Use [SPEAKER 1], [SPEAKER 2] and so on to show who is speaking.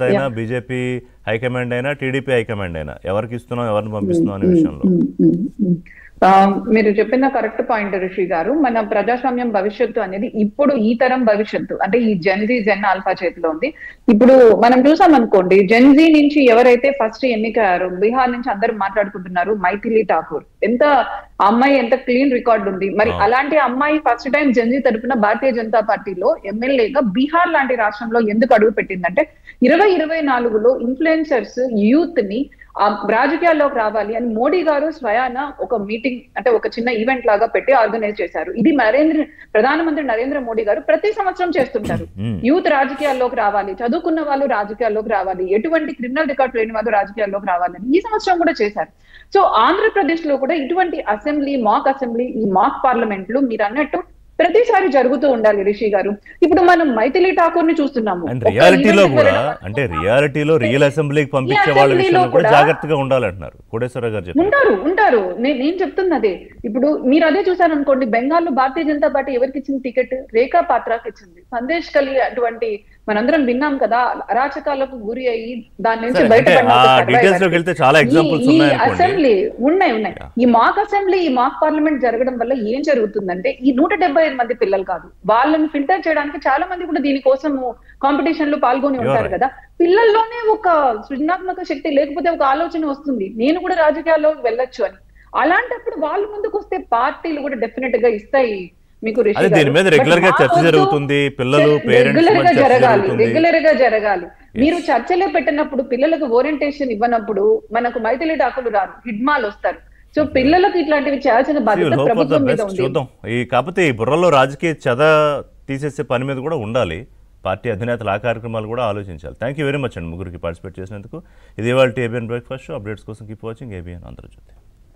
[SPEAKER 1] అయినా BJP high command అయినా TDP high command అయినా ఎవరికి ఇస్తున్నాం ఎవరిని పంపిస్తున్నాం అనే విషయంలో
[SPEAKER 2] మీరు చెప్పిన కరెక్ట్ పాయింట్ ఋషి గారు. మన ప్రజాస్వామ్యం భవిష్యత్తు అనేది ఇప్పుడు ఈ తరం భవిష్యత్తు అంటే ఈ జెన్జీ జెన్ ఆల్ఫా చేతిలో ఉంది. ఇప్పుడు మనం చూసాం అనుకోండి, జెన్జీ నుంచి ఎవరైతే ఫస్ట్ ఎన్నికయ్యారో బీహార్ నుంచి అందరూ మాట్లాడుకుంటున్నారు మైథిలి ఠాకూర్. ఎంత అమ్మాయి ఎంత క్లీన్ రికార్డ్ ఉంది. మరి అలాంటి అమ్మాయి ఫస్ట్ టైం జెన్జీ తరపున భారతీయ జనతా పార్టీలో ఎమ్మెల్యేగా బీహార్ లాంటి రాష్ట్రంలో ఎందుకు అడుగు పెట్టిందంటే 2024లో ఇన్ఫ్లుయెన్సర్స్ యూత్ ని రాజకీయాల్లోకి రావాలి అని మోడీ గారు స్వయాన ఒక మీటింగ్ అంటే ఒక చిన్న ఈవెంట్ లాగా పెట్టి ఆర్గనైజ్ చేశారు. ఇది ప్రధానమంత్రి నరేంద్ర మోడీ గారు ప్రతి సంవత్సరం చేస్తుంటారు. యూత్ రాజకీయాల్లోకి రావాలి, చదువుకున్న వాళ్ళు రాజకీయాల్లోకి రావాలి, ఎటువంటి క్రిమినల్ రికార్డ్ లేని వాళ్ళు రాజకీయాల్లోకి రావాలని ఈ సంవత్సరం కూడా చేశారు. సో ఆంధ్రప్రదేశ్ లో కూడా ఇటువంటి అసెంబ్లీ, ఈ మాక్ పార్లమెంట్లు మీరు అన్నట్టు ప్రతిసారి జరుగుతూ ఉండాలి ఋషి గారు. ఇప్పుడు మనం మైథిలి ఠాకూర్ ని చూస్తున్నాము.
[SPEAKER 1] రియాలిటీలో కూడా అంటే రియాలిటీలో రియల్ అసెంబ్లీకి పంపించే వాళ్ళ విషయంలో కూడా జాగ్రత్తగా ఉండాలంటున్నారు కోటేశ్వరరావు గారు.
[SPEAKER 2] ఉంటారు. నేను చెప్తున్నదే. ఇప్పుడు మీరు అదే చూసారు అనుకోండి, బెంగాల్లో భారతీయ జనతా పార్టీ ఎవరికి ఇచ్చింది టికెట్? రేఖా పాత్రకి ఇచ్చింది. సందేశ్ కలి అటువంటి మనందరం విన్నాం కదా, అరాచకాలకు గురి అయ్యి దాని నుంచి బయటపడిన అసెంబ్లీ ఉన్నాయి. ఈ మాక్ అసెంబ్లీ, ఈ మాక్ పార్లమెంట్ జరగడం వల్ల ఏం జరుగుతుందంటే ఈ 175 మంది పిల్లలు కాదు, వాళ్ళని ఫిల్టర్ చేయడానికి చాలా మంది కూడా దీనికోసం కాంపిటీషన్ లో పాల్గొని ఉంటారు కదా. పిల్లల్లోనే ఒక సృజనాత్మక శక్తి లేకపోతే ఒక ఆలోచన వస్తుంది, నేను కూడా రాజకీయాల్లో వెళ్ళొచ్చు అని. అలాంటప్పుడు వాళ్ళు ముందుకు వస్తే పార్టీలు కూడా డెఫినెట్ గా ఇస్తాయి.
[SPEAKER 1] దీని మీద రెగ్యులర్ గా చర్చ జరుగుతుంది. పిల్లలు
[SPEAKER 2] రెగ్యులర్ గా జరగాలి. మీరు చర్చలే పెట్టినప్పుడు పిల్లలకు ఓరియంటేషన్ ఇవ్వనప్పుడు మనకు మైథిలి ఠాకూర్ రారు, హిడ్మాల్ వస్తారు. సో పిల్లలకు ఇట్లాంటివి చేయాల్సిన బాధ్యత ప్రభుత్వం మీద ఉంది.
[SPEAKER 1] చూద్దాం. కాకపోతే ఈ బుర్రలో రాజకీయ చద తీసేసే పని మీద కూడా ఉండాలి. పార్టీ అధినేతలు ఆ కార్యక్రమాలు కూడా ఆలోచించాలి. థ్యాంక్ యూ వెరీ మచ్ అండి ముగ్గురికి పార్టిసిపేట్ చేసినందుకు. ఇది ఇవాళ ఏబిఎన్ బ్రేక్ఫాస్ట్ షో. అప్డేట్స్ కోసం కీప్ వాచింగ్ ఏబిఎన్ ఆంధ్రజ్యోతి.